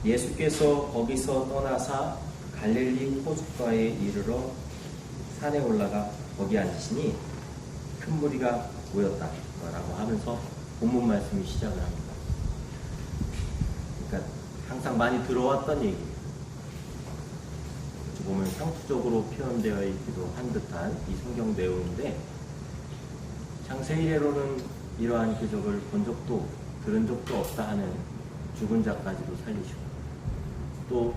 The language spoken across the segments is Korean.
예수께서 거기서 떠나사 갈릴리 호숫가에 이르러 산에 올라가 거기 앉으시니 큰 무리가 모였다라고 하면서 본문 말씀이 시작을 합니다. 그러니까 항상 많이 들어왔던 얘기예요. 어찌 보면 상투적으로 표현되어 있기도 한 듯한 이 성경 내용인데, 창세 이래로는 이러한 기적을 본 적도 들은 적도 없다 하는 죽은 자까지도 살리시고, 또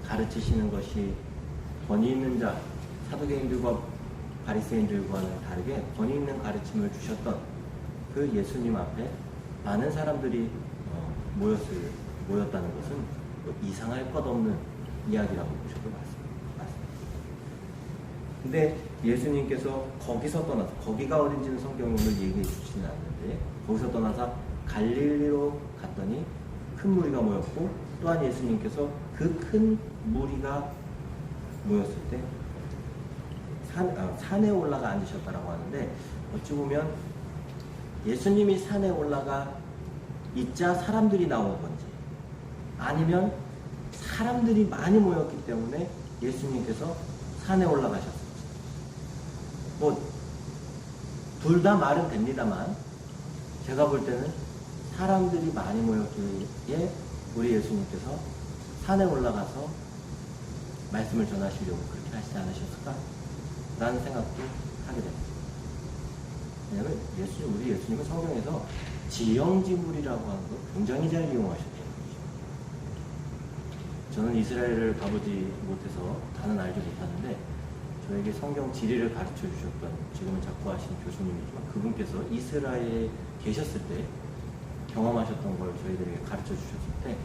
가르치시는 것이 권위 있는 자, 사두개인들과 바리새인들과는 다르게 권위 있는 가르침을 주셨던 그 예수님 앞에 많은 사람들이 모였다는 것은 이상할 것 없는 이야기라고 보셔도 맞습니다. 근데 예수님께서 거기서 떠나서, 거기가 어딘지는 성경이 오늘 얘기해 주시진 않는데, 거기서 떠나서 갈릴리로 갔더니 큰 무리가 모였고, 또한 예수님께서 그 큰 무리가 모였을 때 산에 올라가 앉으셨다라고 하는데, 어찌 보면 예수님이 산에 올라가 있자 사람들이 나온 건지, 아니면 사람들이 많이 모였기 때문에 예수님께서 산에 올라가셨을지, 둘 다 말은 됩니다만, 제가 볼 때는 사람들이 많이 모였기에 우리 예수님께서 산에 올라가서 말씀을 전하시려고 그렇게 하시지 않으셨을까? 라는 생각도 하게 됩니다. 왜냐하면 우리 예수님은 성경에서 지형지물이라고 하는 걸 굉장히 잘 이용하셨거든요. 저는 이스라엘을 가보지 못해서 다는 알지 못하는데, 저에게 성경 지리를 가르쳐 주셨던, 지금은 작고하신 교수님이지만 그분께서 이스라엘에 계셨을 때 경험하셨던 걸 저희들에게 가르쳐 주셨을 때,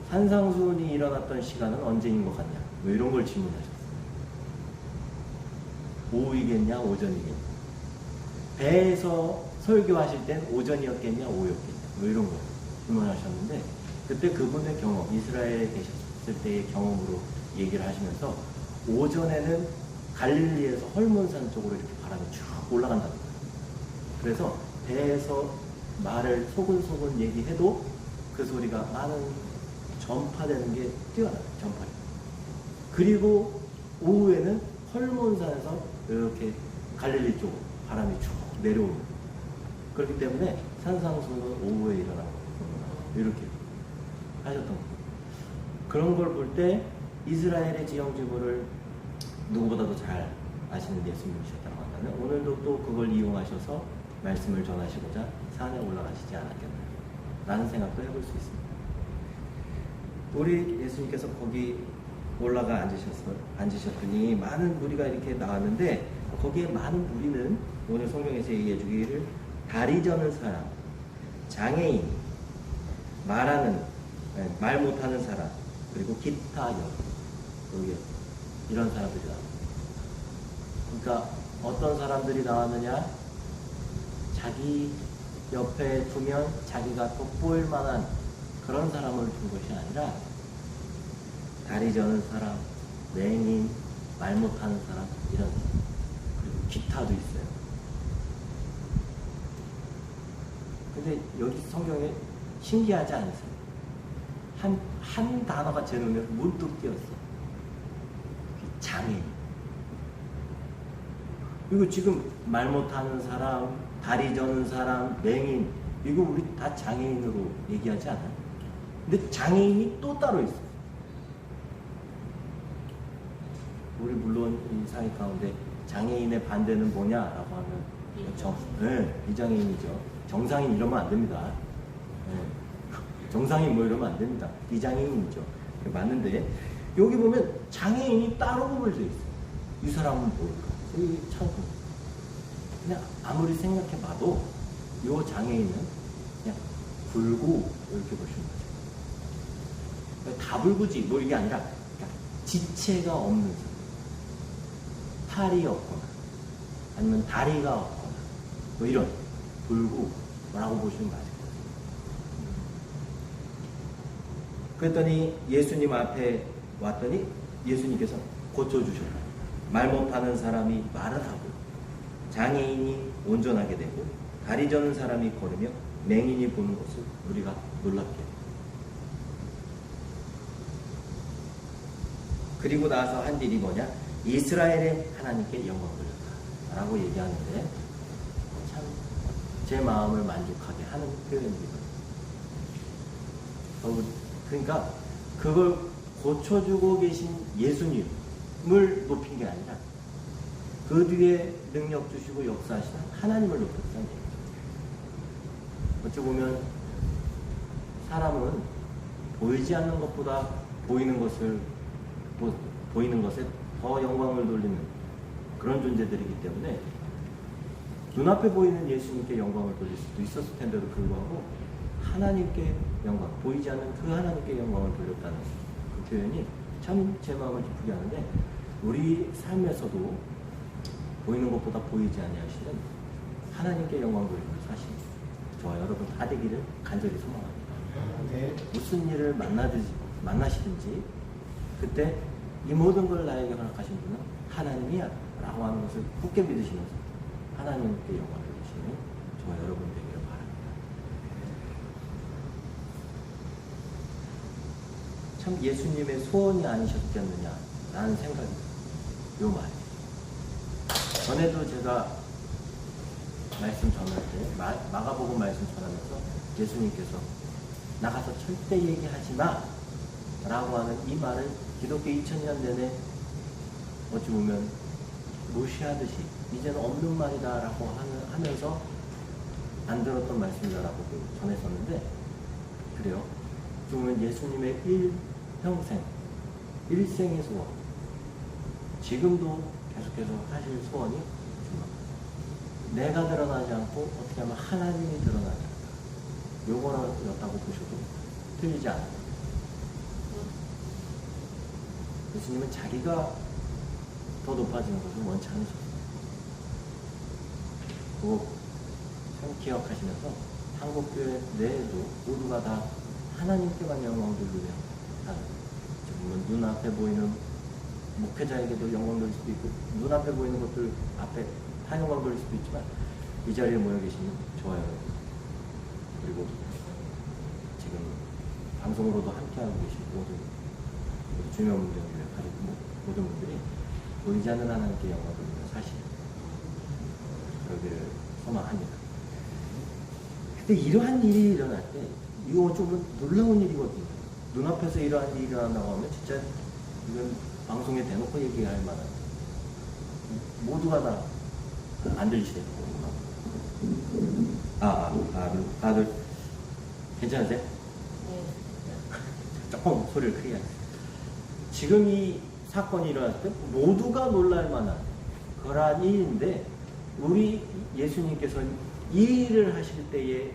산상수훈이 일어났던 시간은 언제인 것 같냐, 뭐 이런 걸 질문하셨어요. 오후이겠냐 오전이겠냐, 배에서 설교하실 땐 오전이었겠냐 오후였겠냐, 뭐 이런 거 질문하셨는데, 그때 그분의 경험, 이스라엘에 계셨을 때의 경험으로 얘기를 하시면서, 오전에는 갈릴리에서 헐몬산 쪽으로 이렇게 바람이 쭉 올라간다는 거예요. 그래서 배에서 말을 소근소근 얘기해도 그 소리가 많은 전파되는 게 뛰어나요. 전파력. 그리고 오후에는 헐몬산에서 이렇게 갈릴리 쪽으로 바람이 쭉 내려오는, 그렇기 때문에 산상수는 오후에 일어나고 이렇게 하셨던 거예요. 그런 걸 볼 때 이스라엘의 지형지물을 누구보다도 잘 아시는 예수님이셨다고 한다면, 오늘도 또 그걸 이용하셔서 말씀을 전하시고자 산에 올라가시지 않았겠나 라는 생각도 해볼 수 있습니다. 우리 예수님께서 거기 올라가 앉으셨더니 많은 무리가 이렇게 나왔는데, 거기에 많은 무리는 오늘 성경에서 얘기해 주기를 다리 저는 사람, 장애인, 말 못하는 사람, 그리고 기타 여기 이런 사람들이 나옵니다. 그러니까 어떤 사람들이 나왔느냐? 자기 옆에 두면 자기가 돋보일 만한 그런 사람을 둔 것이 아니라, 다리 저는 사람, 맹인, 말 못하는 사람, 이런, 그리고 기타도 있어요. 근데 여기 성경에 신기하지 않으세요? 한 단어가 제 눈에 문득 띄었어. 장애인. 이거 지금 말 못하는 사람, 다리 저는 사람, 맹인, 이거 우리 다 장애인으로 얘기하지 않아요? 근데 장애인이 또 따로 있어요. 우리 물론 이 사회 가운데 장애인의 반대는 뭐냐라고 하면 비장애인이죠. 정상인 이러면 안 됩니다. 정상인 뭐 이러면 안 됩니다. 비장애인이죠. 맞는데 여기 보면 장애인이 따로 구분되어 있어요. 이 사람은 뭘까? 이 참, 그냥 아무리 생각해봐도 이 장애인은 그냥 불구 이렇게 보시면 돼요. 다 불구지 뭐 이게 아니라 지체가 없는 사람. 팔이 없거나 아니면 다리가 없거나 뭐 이런 불구라고 보시면 맞을 거예요. 그랬더니 예수님 앞에 왔더니 예수님께서 고쳐주셨다. 말 못하는 사람이 말을 하고, 장애인이 온전하게 되고, 다리 저는 사람이 걸으며 맹인이 보는 것을 우리가 놀랍게 해요. 그리고 나서 한 일이 뭐냐? 이스라엘의 하나님께 영광을 돌렸다 라고 얘기하는데 참 제 마음을 만족하게 하는 표현입니다. 그러니까 그걸 고쳐주고 계신 예수님을 높인 게 아니라 그 뒤에 능력 주시고 역사하시는 하나님을 높였다는 얘기죠. 어찌 보면 사람은 보이지 않는 것보다 보이는 것에 더 영광을 돌리는 그런 존재들이기 때문에 눈앞에 보이는 예수님께 영광을 돌릴 수도 있었을 텐데도 불구하고 하나님께 영광, 보이지 않는 그 하나님께 영광을 돌렸다는 그 표현이 참 제 마음을 기쁘게 하는데, 우리 삶에서도 보이는 것보다 보이지 아니하시는 하나님께 영광 돌리는 사실 저와 여러분 다 되기를 간절히 소망합니다. 네. 무슨 일을 만나시든지 그때 이 모든 걸 나에게 허락하신 분은 하나님이야 라고 하는 것을 굳게 믿으시면서 하나님께 영광을 돌리시는 저와 여러분 되기를 바랍니다. 참 예수님의 소원이 아니셨겠느냐 라는 생각이 요 말. 전에도 제가 말씀 전할 때 마가복음 말씀 전하면서 예수님께서 나가서 절대 얘기하지 마 라고 하는 이 말을 기독교 2000년 내내 어찌 보면 무시하듯이 이제는 없는 말이다 라고 하면서 안 들었던 말씀이다라고 전했었는데, 그래요. 어찌 보면 예수님의 일평생 일생의 소원, 지금도 계속해서 하실 소원이 내가 드러나지 않고 어떻게 하면 하나님이 드러나지 않을까, 요거였다고 보셔도 틀리지 않아요. 예수님은 자기가 더 높아지는 것을 원치 않으셨어요. 그거 참 기억하시면서 한국교회 내에도 모두가 다 하나님께만 영광 돌리며 하는, 지금은 눈앞에 보이는 목회자에게도 영광 돌릴 수도 있고 눈앞에 보이는 것들 앞에 다 영광 돌릴 수도 있지만, 이 자리에 모여 계시는 저와 여러분, 그리고 지금 방송으로도 함께하고 계신 모든 주명분들 가지고 모든 분들이 보이지 않는 하나님께 영광 돌리는 사실 그러기를 소망합니다. 근데 이러한 일이 일어날 때 이거 좀 놀라운 일이거든요. 눈앞에서 이러한 일이 일어난다고 하면 진짜 이건 방송에 대놓고 얘기할 만한, 모두가 다 안 들리시대요. 다들 괜찮으세요? 네. 조금 소리를 크게 하세요. 지금 이 사건이 일어났을 때 모두가 놀랄 만한 그러한 일인데, 우리 예수님께서는 이 일을 하실 때의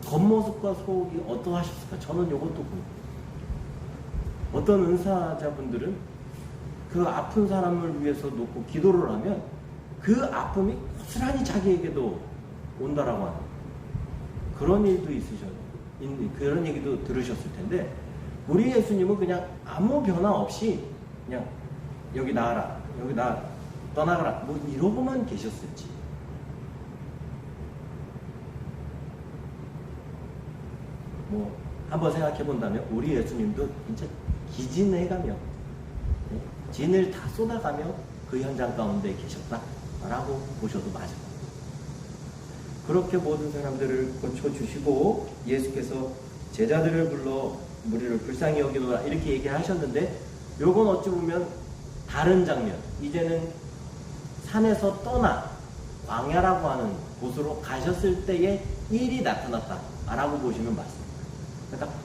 겉모습과 속이 어떠하셨을까? 저는 이것도 궁금해요. 어떤 은사자분들은 그 아픈 사람을 위해서 놓고 기도를 하면 그 아픔이 고스란히 자기에게도 온다라고 하는 그런 일도 그런 얘기도 들으셨을 텐데, 우리 예수님은 그냥 아무 변화 없이 그냥 여기 나가라, 여기 떠나가라, 뭐 이러고만 계셨을지. 뭐 한번 생각해 본다면 우리 예수님도 진짜 기진해가며 진을 다 쏟아가며 그 현장 가운데 계셨다라고 보셔도 맞을 겁니다. 그렇게 모든 사람들을 고쳐주시고 예수께서 제자들을 불러 무리를 불쌍히 여기노라 이렇게 얘기하셨는데, 요건 어찌 보면 다른 장면, 이제는 산에서 떠나 광야라고 하는 곳으로 가셨을 때의 일이 나타났다라고 보시면 맞습니다. 그러니까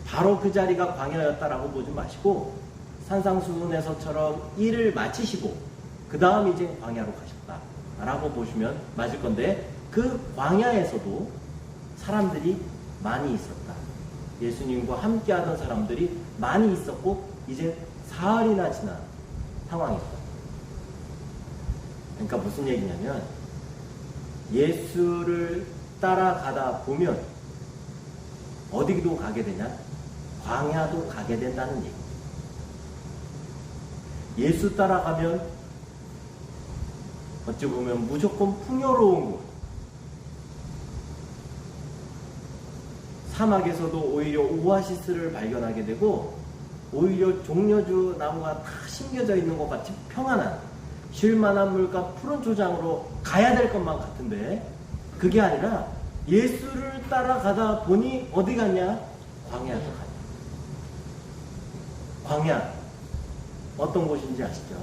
바로 그 자리가 광야였다라고 보지 마시고 산상수훈에서처럼 일을 마치시고 그 다음 이제 광야로 가셨다라고 보시면 맞을 건데, 그 광야에서도 사람들이 많이 있었다. 예수님과 함께하던 사람들이 많이 있었고 이제 사흘이나 지난 상황이었다. 그러니까 무슨 얘기냐면, 예수를 따라가다 보면 어디도 가게 되냐? 광야도 가게 된다는 얘기. 예수 따라가면 어찌 보면 무조건 풍요로운 곳, 사막에서도 오히려 오아시스를 발견하게 되고 오히려 종려주 나무가 다 심겨져 있는 것 같이 평안한 쉴만한 물과 푸른 초장으로 가야 될 것만 같은데 그게 아니라 예수를 따라가다 보니 어디 갔냐? 광야로 가냐. 광야 어떤 곳인지 아시죠?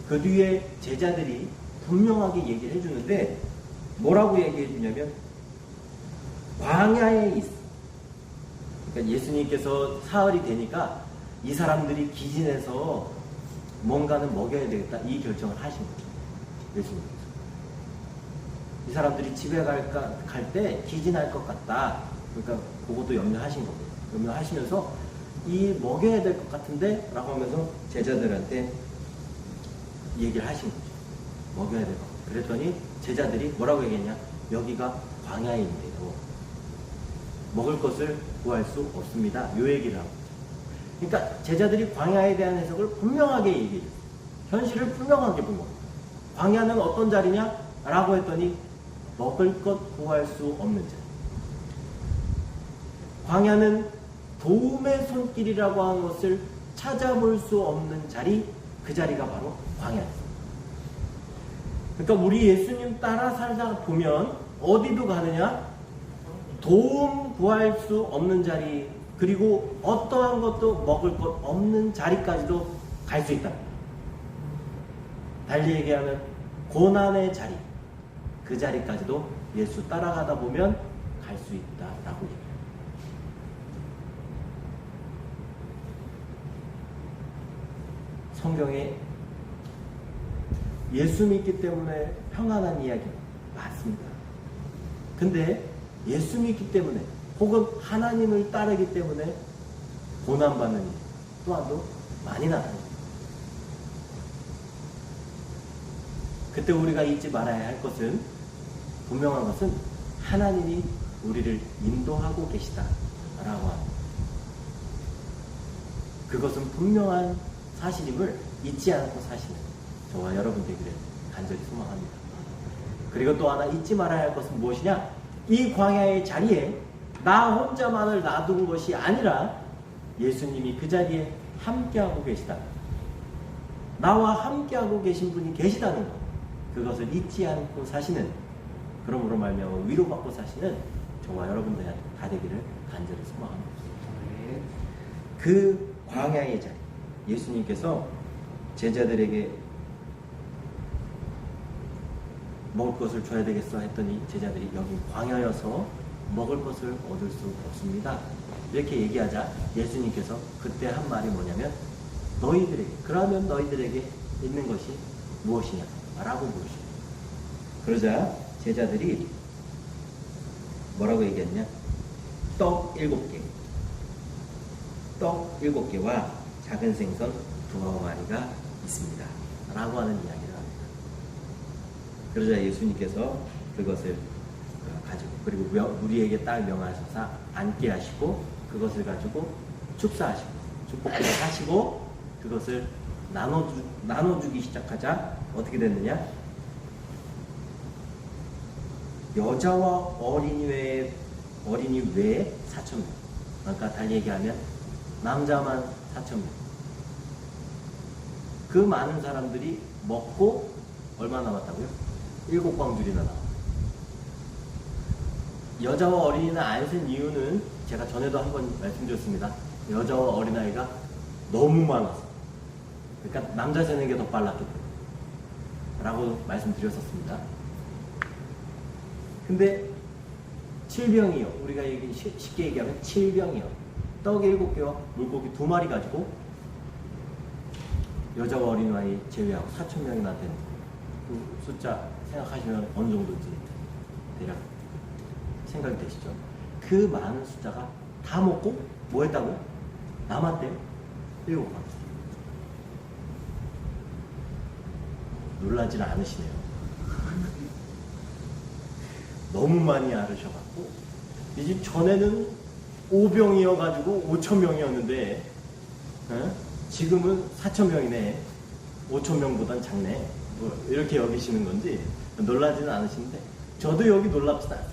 그 뒤에 제자들이 분명하게 얘기를 해주는데 뭐라고 얘기해 주냐면 광야에 있어. 그러니까 예수님께서 사흘이 되니까 이 사람들이 기진해서 뭔가는 먹여야 되겠다 이 결정을 하신 거죠. 예수님께서 이 사람들이 집에 갈 때 기진할 것 같다. 그러니까 그것도 염려하신 거고 염려하시면서 이 먹여야 될 것 같은데 라고 하면서 제자들한테 얘기를 하신 거죠. 먹여야 될 것 같다. 그랬더니 제자들이 뭐라고 얘기했냐? 여기가 광야인데요. 먹을 것을 구할 수 없습니다. 요 얘기를 하고. 그러니까 제자들이 광야에 대한 해석을 분명하게 얘기해요. 현실을 분명하게 본 겁니다. 광야는 어떤 자리냐? 라고 했더니 먹을 것 구할 수 없는 자리. 광야는 도움의 손길이라고 하는 것을 찾아볼 수 없는 자리, 그 자리가 바로 광야입니다. 그러니까 우리 예수님 따라 살다 보면 어디도 가느냐? 도움 구할 수 없는 자리, 그리고 어떠한 것도 먹을 것 없는 자리까지도 갈 수 있다. 달리 얘기하면 고난의 자리, 그 자리까지도 예수 따라가다 보면 갈 수 있다라고 얘기해요. 성경에 예수 믿기 때문에 평안한 이야기 많습니다. 근데 예수 믿기 때문에 혹은 하나님을 따르기 때문에 고난받는 일 또한도 많이 나타납니다. 그때 우리가 잊지 말아야 할 것은 분명한 것은 하나님이 우리를 인도하고 계시다라고 합니다. 그것은 분명한 사실임을 잊지 않고 사시는 저와 여러분 되기를 간절히 소망합니다. 그리고 또 하나 잊지 말아야 할 것은 무엇이냐? 이 광야의 자리에 나 혼자만을 놔둔 것이 아니라 예수님이 그 자리에 함께하고 계시다. 나와 함께하고 계신 분이 계시다는 것. 그것을 잊지 않고 사시는, 그러므로 말미암아 위로받고 사시는 저와 여러분들 다 되기를 간절히 소망합니다. 그 광야의 자리, 예수님께서 제자들에게 먹을 것을 줘야 되겠어 했더니 제자들이 여기 광야여서 먹을 것을 얻을 수 없습니다. 이렇게 얘기하자 예수님께서 그때 한 말이 뭐냐면 너희들에게, 그러면 너희들에게 있는 것이 무엇이냐? 라고 물으십니다. 그러자 제자들이 뭐라고 얘기했냐? 떡 7개, 떡 7개와 작은 생선 2마리가 있습니다. 라고 하는 이야기를 합니다. 그러자 예수님께서 그것을 가지고, 그리고 우리에게 딱 명하셔서 앉게 하시고 그것을 가지고 축사하시고 축복기도 하시고 그것을 나눠주기 시작하자 어떻게 됐느냐? 여자와 어린이 외에 4,000명. 그러니까 달리 얘기하면 남자만 4,000명. 그 많은 사람들이 먹고 얼마 남았다고요? 7광줄이나 남았어요. 여자와 어린이는 안 쓴 이유는 제가 전에도 한번 말씀드렸습니다. 여자와 어린아이가 너무 많았어요. 그러니까 남자 세는 게 더 빨랐기 때문에 라고 말씀드렸었습니다. 근데 7병이요. 우리가 쉽게 얘기하면 7병이요. 떡 7개와 물고기 2마리 가지고 여자와 어린아이 제외하고 4,000명이나 되는 그 숫자 생각하시면 어느 정도인지 대략 생각이 되시죠? 그 많은 숫자가 다 먹고 뭐 했다고요? 남았대요? 7마리. 놀라지는 않으시네요. 너무 많이 앓으셔갖고 이 집 전에는 5병이어가지고 5,000명이었는데 지금은 4,000명이네. 5,000명보단 작네. 뭐 이렇게 여기시는 건지 놀라지는 않으시는데 저도 여기 놀랍지도 않아요.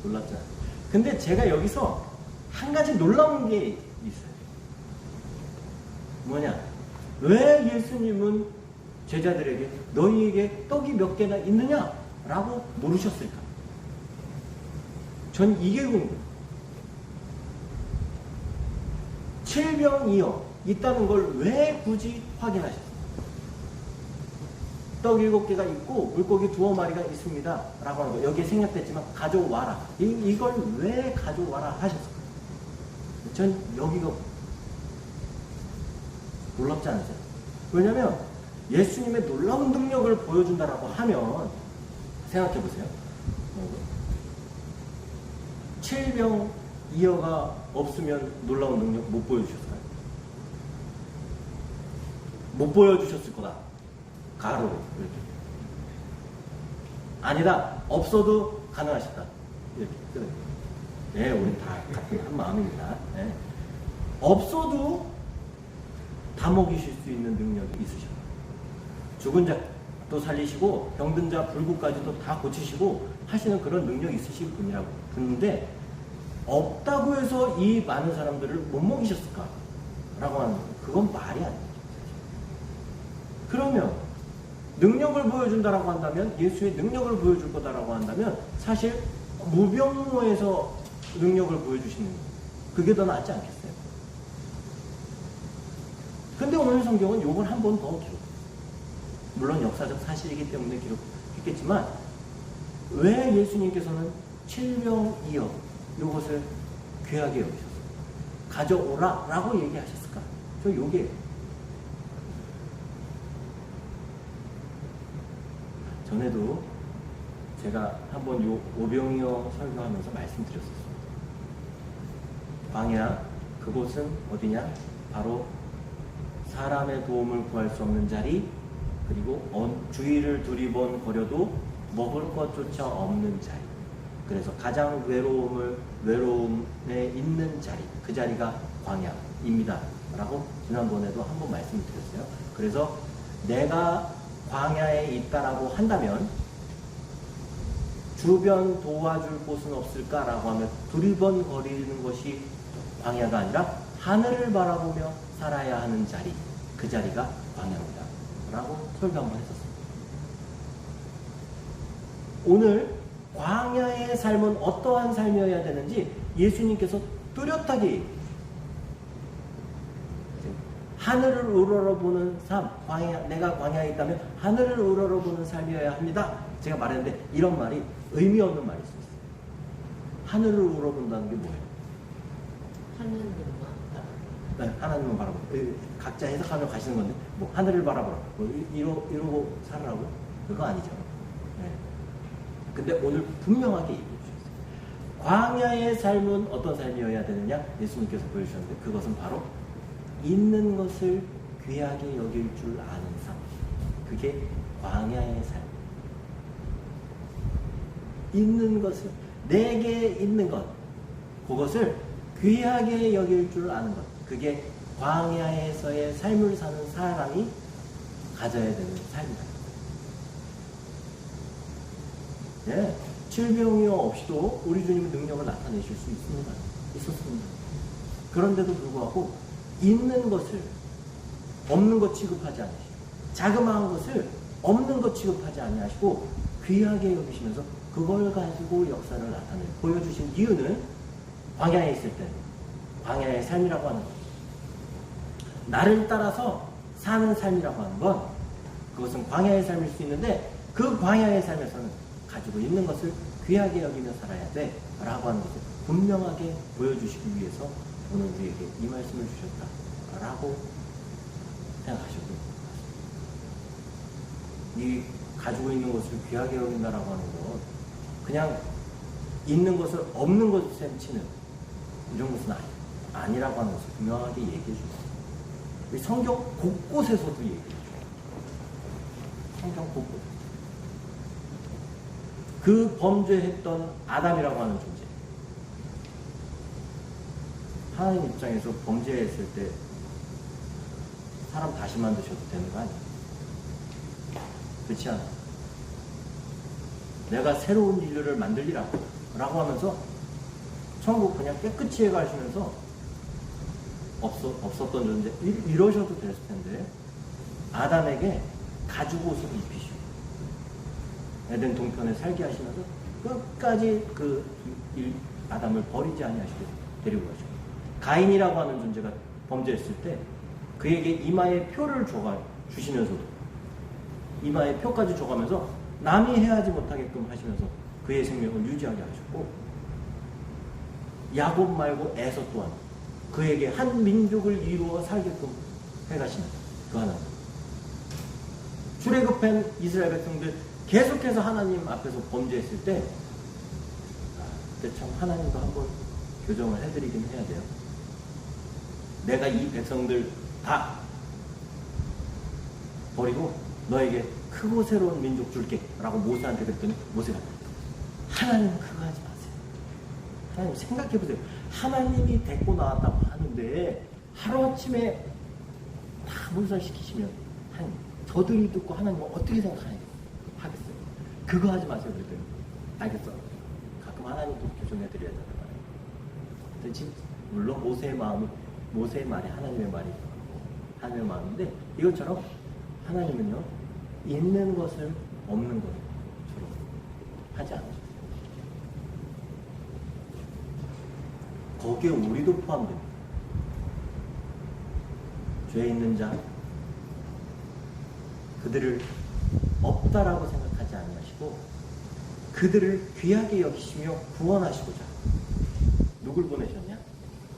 놀랍지 않아요. 근데 제가 여기서 한 가지 놀라운 게 있어요. 뭐냐? 왜 예수님은 제자들에게 너희에게 떡이 몇 개나 있느냐? 라고 물으셨을까? 전 이게 궁금해요. 7병이요 있다는 걸 왜 굳이 확인하셨어요? 떡 7개가 있고 물고기 2마리가 있습니다 라고 하는 거 여기에 생략됐지만 가져와라 이걸 왜 가져와라 하셨을까요? 전 여기가 놀랍지 않으세요? 왜냐하면 예수님의 놀라운 능력을 보여준다라고 하면 생각해 보세요. 7병2여가 없으면 놀라운 능력 못 보여주셨을까요? 못 보여주셨을 거다. 가로로 이렇게. 아니다. 없어도 가능하시다. 이렇게. 네, 우리 다 같은 한 마음입니다. 네. 없어도 다 먹이실 수 있는 능력이 있으셔. 죽은 자도 살리시고 병든 자 불구까지도 다 고치시고 하시는 그런 능력이 있으신 분이라고 듣는데 없다고 해서 이 많은 사람들을 못 먹이셨을까? 라고 하는 그건 말이 안 되죠. 그러면 능력을 보여준다라고 한다면 예수의 능력을 보여줄 거다라고 한다면 사실 무병무에서 능력을 보여주시는 그게 더 낫지 않겠어요? 근데 오늘 성경은 요걸 한 번 더 기록. 물론 역사적 사실이기 때문에 기록했겠지만 왜 예수님께서는 7병2여 요것을 귀하게 여기셨어요? 가져오라 라고 얘기하셨을까? 저 요게 전에도 제가 한번 요 오병이어 설교하면서 말씀드렸었습니다. 광야 그곳은 어디냐? 바로 사람의 도움을 구할 수 없는 자리 그리고 주위를 두리번 거려도 먹을 것조차 없는 자리 그래서 가장 외로움에 있는 자리 그 자리가 광야입니다 라고 지난번에도 한번 말씀을 드렸어요. 그래서 내가 광야에 있다라고 한다면 주변 도와줄 곳은 없을까라고 하면 두리번거리는 것이 광야가 아니라 하늘을 바라보며 살아야 하는 자리 그 자리가 광야입니다 라고 설교 한번 했었습니다. 오늘 광야의 삶은 어떠한 삶이어야 되는지 예수님께서 뚜렷하게 얘기해요. 하늘을 우러러보는 삶, 내가 광야에 있다면 하늘을 우러러보는 삶이어야 합니다. 제가 말했는데 이런 말이 의미 없는 말일 수 있어요. 하늘을 우러본다는 게 뭐예요? 하느님만 네, 하나님만 바라보고 각자 해석하며 가시는 건데 뭐 하늘을 바라보라 뭐 이러고 살으라고? 그거 아니죠. 네. 근데 오늘 분명하게 얘기해 주셨어요. 광야의 삶은 어떤 삶이어야 되느냐? 예수님께서 보여주셨는데 그것은 바로 있는 것을 귀하게 여길 줄 아는 삶. 그게 광야의 삶. 있는 것을 내게 있는 것 그것을 귀하게 여길 줄 아는 것 그게 광야에서의 삶을 사는 사람이 가져야 되는 삶이다. 예, 질병이 없이도 우리 주님의 능력을 나타내실 수 있었습니다. 그런데도 불구하고 있는 것을 없는 것 취급하지 않으시고 자그마한 것을 없는 것 취급하지 아니하시고 귀하게 여기시면서 그걸 가지고 역사를 보여주신 이유는 광야에 있을 때 광야의 삶이라고 하는 것 나를 따라서 사는 삶이라고 하는 건 그것은 광야의 삶일 수 있는데 그 광야의 삶에서는 가지고 있는 것을 귀하게 여기며 살아야 돼 라고 하는 것을 분명하게 보여주시기 위해서 오늘 우리에게 이 말씀을 주셨다 라고 생각하셔도 됩니다. 이 가지고 있는 것을 귀하게 여긴다라고 하는 것 그냥 있는 것을 없는 것에 치는 이런 것은 아니라고 하는 것을 분명하게 얘기해 주셨습니다. 성경 곳곳에서도 얘기해 주셔요. 성경 곳곳. 그 범죄했던 아담이라고 하는 존재. 하나님 입장에서 범죄했을 때 사람 다시 만드셔도 되는 거 아니에요? 그렇지 않아? 내가 새로운 인류를 만들리라 라고 하면서 천국 그냥 깨끗이 해가시면서 없었던 존재, 이러셔도 됐을 텐데, 아담에게 가죽 옷을 입히시고, 에덴 동편에 살게 하시면서 끝까지 아담을 버리지 아니하시고 데리고 가시고, 가인이라고 하는 존재가 범죄했을 때 그에게 이마에 표를 주시면서도 이마에 표까지 줘가면서 남이 해하지 못하게끔 하시면서 그의 생명을 유지하게 하셨고, 야곱 말고 에서 또한 그에게 한 민족을 이루어 살게끔 해가시는 그 하나님. 출애굽한 이스라엘 백성들 계속해서 하나님 앞에서 범죄했을 때, 그때 참 하나님도 한번 교정을 해드리긴 해야 돼요. 내가 이 백성들 다 버리고 너에게 크고 새로운 민족 줄게 라고 모세한테 그랬더니 모세가, 하나님 그거 하지 마세요. 하나님 생각해보세요. 하나님이 데리고 나왔다고 하는데 하루아침에 다 몰살시키시면 하나님, 저들이 듣고 하나님은 어떻게 생각하겠어요? 그거 하지 마세요. 그랬더니 알겠어. 가끔 하나님도 교정해드려야 된다. 근데 물론 모세의 말이 하나님의 말이 하나님의 마음인데, 이것처럼 하나님은요, 있는 것을 없는 것처럼 하지 않으셔요. 거기에 우리도 포함됩니다. 죄 있는 자, 그들을 없다라고 생각하지 아니하시고 그들을 귀하게 여기시며 구원하시고자 누굴 보내셨냐?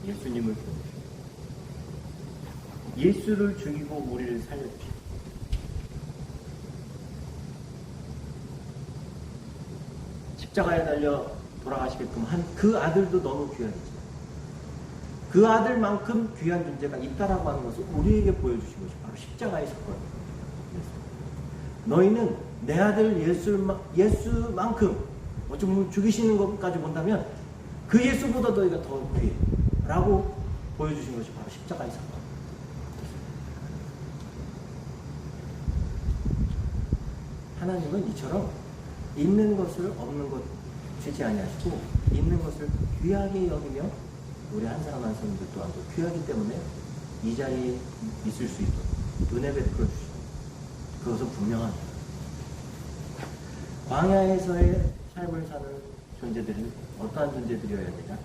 예수님을 보내셨습니다. 예수를 죽이고 우리를 살려주시고, 십자가에 달려 돌아가시게끔 한 그 아들도 너무 귀하겠지만 그 아들만큼 귀한 존재가 있다라고 하는 것을 우리에게 보여주신 것이 바로 십자가의 사건입니다. 너희는 내 아들 예수만큼 어쩌면 죽이시는 것까지 본다면 그 예수보다 너희가 더 귀해 라고 보여주신 것이 바로 십자가의 사건. 하나님은 이처럼 있는 것을 없는 것 주지 아니하시고 있는 것을 귀하게 여기며 우리 한 사람 한 사람들 또한 귀하기 때문에 이 자리에 있을 수 있도록 은혜 베풀어 주시고, 그것은 분명합니다. 광야에서의 삶을 사는 존재들은 어떠한 존재들이어야 되냐?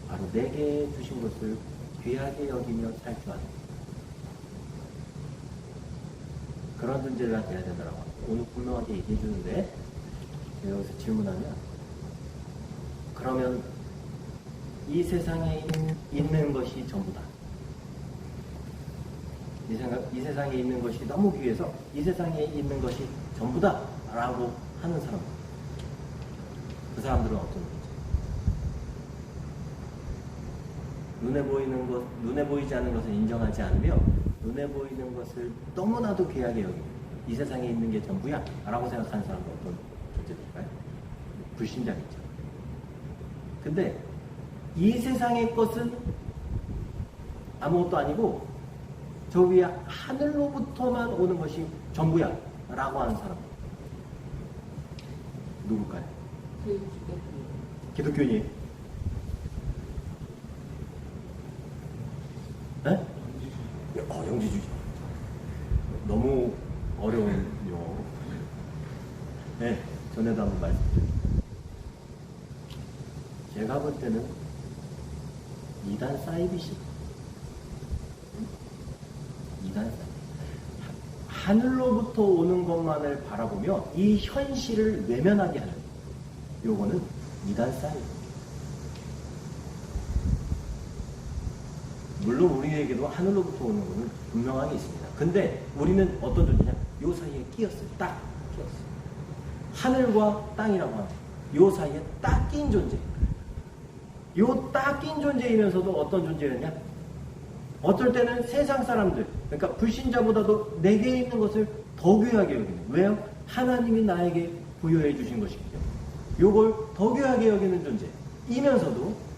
바로 내게 주신 것을 귀하게 여기며 살 줄 아는 그런 존재가 되어야 된다고 오늘 분명하게 얘기해 주는데, 여기서 질문하면, 그러면 이 세상에 있는 것이 전부다. 이 세상에 있는 것이 너무 귀해서 이 세상에 있는 것이 전부다 라고 하는 사람들, 그 사람들은 어떤 건지, 눈에 보이지 않는 것을 인정하지 않으며 눈에 보이는 것을 너무나도 귀하게 여기고 이 세상에 있는 게 전부야 라고 생각하는 사람은 어떤 존재들일까요? 불신자겠죠. 근데 이 세상의 것은 아무것도 아니고 저 위에 하늘로부터만 오는 것이 전부야 라고 하는 사람 누굴까요? 기독교인이에요? 네? 영지주의. 너무 어려운 용어. 네, 전에도 한번 말씀드렸죠. 제가 볼 때는 이단 사이비시. 이단 사이비. 하늘로부터 오는 것만을 바라보며 이 현실을 외면하게 하는 요거는 이단 사이비. 물론 우리에게도 하늘로부터 오는 것은 분명하게 있습니다. 근데 우리는 어떤 존재냐? 요 사이에 끼었어요. 딱 끼었어요. 하늘과 땅이라고 하는 요 사이에 딱 낀 존재. 요 딱 낀 존재이면서도 어떤 존재였냐? 어떨 때는 세상 사람들, 그러니까 불신자보다도 내게 있는 것을 더 귀하게 여기는. 왜요? 하나님이 나에게 부여해 주신 것이기 때문에. 요걸 더 귀하게 여기는 존재이면서도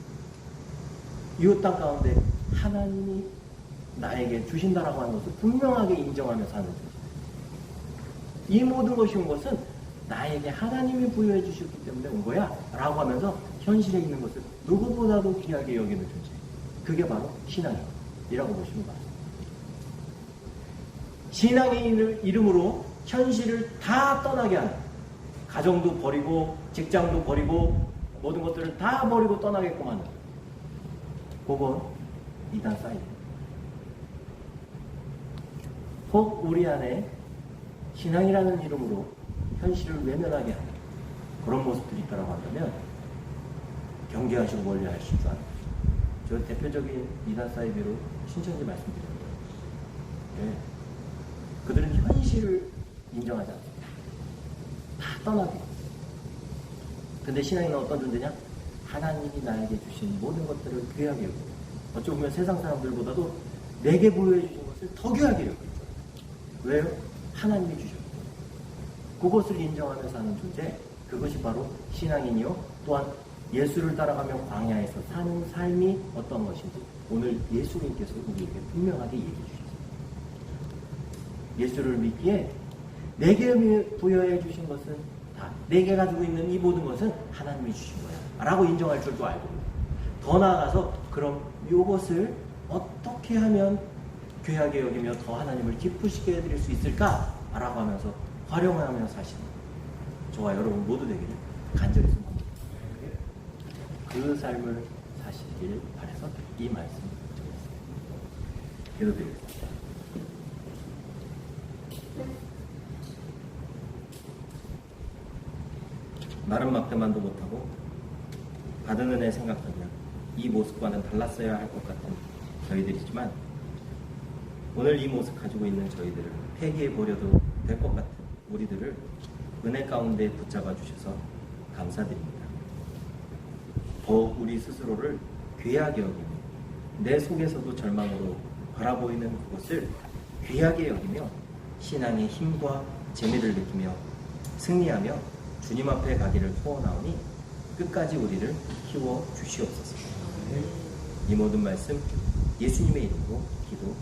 이 땅 가운데 하나님이 나에게 주신다라고 하는 것을 분명하게 인정하며 사는 존재. 이 모든 것이 온 것은 나에게 하나님이 부여해 주셨기 때문에 온 거야 라고 하면서 현실에 있는 것을 누구보다도 귀하게 여기는 존재. 그게 바로 신앙이에요. 이라고 보시면 맞습니다. 신앙의 이름으로 현실을 다 떠나게 하는, 가정도 버리고 직장도 버리고 모든 것들을 다 버리고 떠나게끔 하는, 그건 이단 사이드. 혹 우리 안에 신앙이라는 이름으로 현실을 외면하게 하는 그런 모습들이 있다고 한다면 경계하시고 멀리하실 줄 아는, 저 대표적인 이단 사이비로 신천지 말씀드립니다. 네. 그들은 현실을 인정하지 않습니다. 다 떠나게. 근데 신앙인은 어떤 존재냐? 하나님이 나에게 주신 모든 것들을 귀하게 여기고, 어찌 보면 세상 사람들보다도 내게 보여해 주신 것을 더 귀하게 여기고. 왜요? 하나님이 주셨고. 그것을 인정하며 사는 존재, 그것이 바로 신앙인이요. 또한 예수를 따라가며 광야에서 사는 삶이 어떤 것인지 오늘 예수님께서 우리에게 분명하게 얘기해 주셨습니다. 예수를 믿기에 내게 부여해 주신 것은 다, 내게 가지고 있는 이 모든 것은 하나님이 주신 거야 라고 인정할 줄도 알고, 더 나아가서 그럼 이것을 어떻게 하면 귀하게 여기며 더 하나님을 기쁘시게 해드릴 수 있을까? 라고 하면서 활용하며 사시는 저와 여러분 모두 되기를 간절히 소망합니다. 그 삶을 사시길 바라서 이 말씀을 드리겠습니다. 기도드리겠습니다. 마른 막대만도 못하고 받은 은혜 생각하면 이 모습과는 달랐어야 할 것 같은 저희들이지만, 오늘 이 모습 가지고 있는 저희들을 폐기해 버려도 될 것 같은 우리들을 은혜 가운데 붙잡아 주셔서 감사드립니다. 더욱 우리 스스로를 귀하게 여기며 내 속에서도 절망으로 바라보이는 그것을 귀하게 여기며 신앙의 힘과 재미를 느끼며 승리하며 주님 앞에 가기를 소원하오니 끝까지 우리를 키워 주시옵소서. 이 모든 말씀 예수님의 이름으로 기도